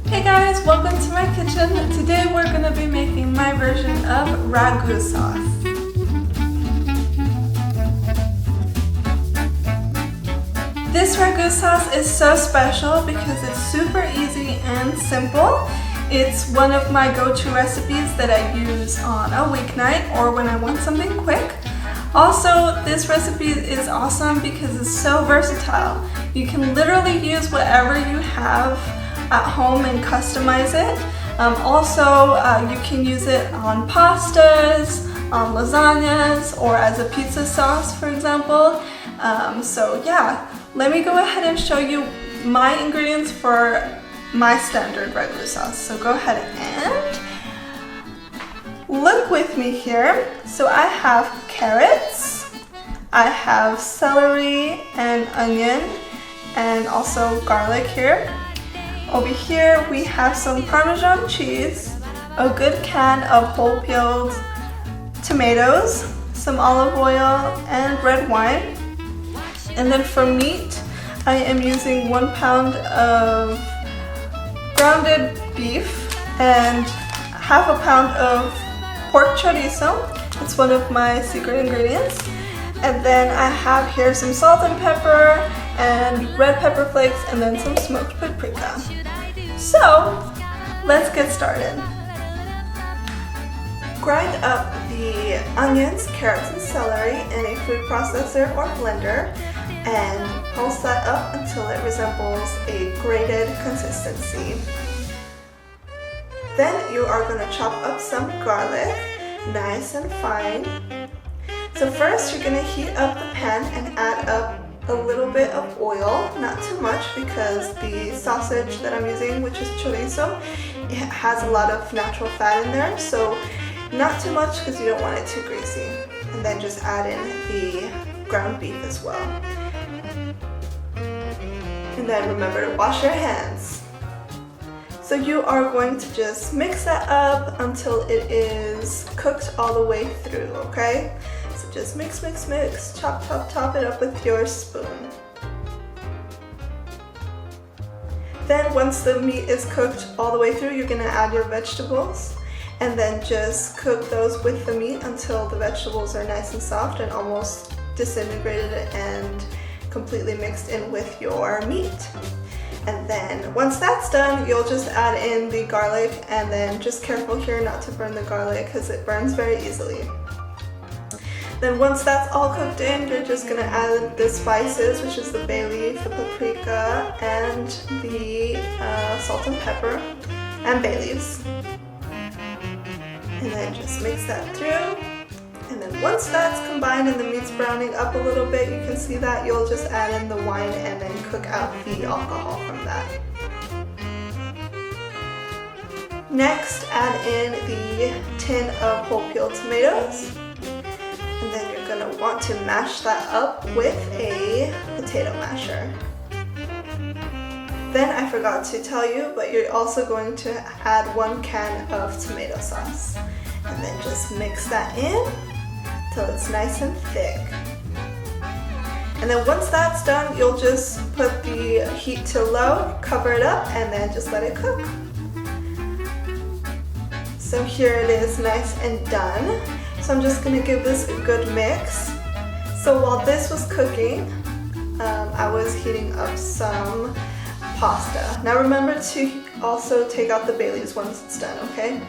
Hey guys, welcome to my kitchen. Today we're going to be making my version of Ragu sauce. This Ragu sauce is so special because it's super easy and simple. It's one of my go-to recipes that I use on a weeknight or when I want something quick. Also, this recipe is awesome because it's so versatile. You can literally use whatever you have at home and customize it. You can use it on pastas, on lasagnas, or as a pizza sauce, for example. Let me go ahead and show you my ingredients for my standard Ragu sauce. So go ahead and look with me here. So I have carrots, I have celery and onion, and also garlic here. Over here we have some Parmesan cheese, a good can of whole peeled tomatoes, some olive oil, and red wine. And then for meat, I am using 1 pound of grounded beef and half a pound of pork chorizo. It's one of my secret ingredients. And then I have here some salt and pepper and red pepper flakes and then some smoked paprika. So let's get started. Grind up the onions, carrots, and celery in a food processor or blender and pulse that up until it resembles a grated consistency. Then you are going to chop up some garlic, nice and fine. So first you're going to heat up the pan and add up a little bit of oil, not too much because the sausage that I'm using, which is chorizo, it has a lot of natural fat in there, so not too much because you don't want it too greasy. And then just add in the ground beef as well. And then remember to wash your hands. So you are going to just mix that up until it is cooked all the way through, okay? So just mix, mix, mix, chop, chop, chop it up with your spoon. Then once the meat is cooked all the way through, you're gonna add your vegetables and then just cook those with the meat until the vegetables are nice and soft and almost disintegrated and completely mixed in with your meat. And then once that's done, you'll just add in the garlic and then just careful here not to burn the garlic because it burns very easily. Then once that's all cooked in, you're just gonna add the spices, which is the bay leaf, the paprika, and the salt and pepper, and bay leaves. And then just mix that through. And then once that's combined and the meat's browning up a little bit, you can see that you'll just add in the wine and then cook out the alcohol from that. Next, add in the tin of whole peeled tomatoes. And then you're going to want to mash that up with a potato masher. Then I forgot to tell you, but you're also going to add 1 can of tomato sauce. And then just mix that in till it's nice and thick. And then once that's done, you'll just put the heat to low, cover it up, and then just let it cook. So here it is, nice and done. So I'm just gonna give this a good mix. So while this was cooking, I was heating up some pasta. Now remember to also take out the bay leaves once it's done, okay?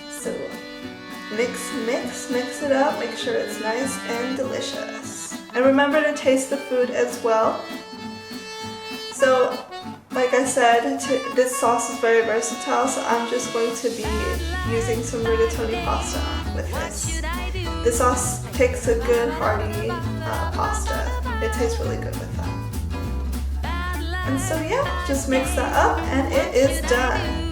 So mix, mix, mix it up, make sure it's nice and delicious. And remember to taste the food as well. So, like I said, this sauce is very versatile, so I'm just going to be using some rigatoni pasta with this. This sauce takes a good hearty pasta. It tastes really good with that. And so yeah, just mix that up and it is done.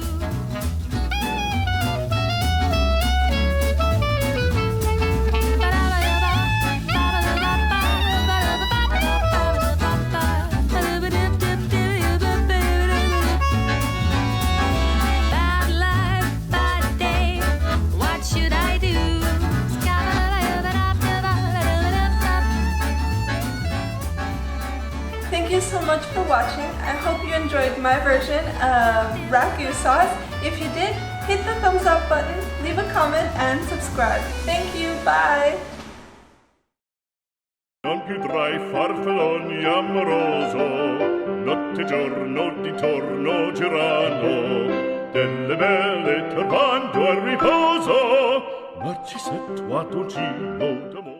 Thank you so much for watching. I hope you you enjoyed my version of Ragu sauce. If you did, hit the thumbs up button, leave a comment, and subscribe. Thank you, bye! Non più tra i farfalloni amoroso, notte e giorno di torno girano, delle belle turbando al riposo, Narcisetto a dolcino d'amore.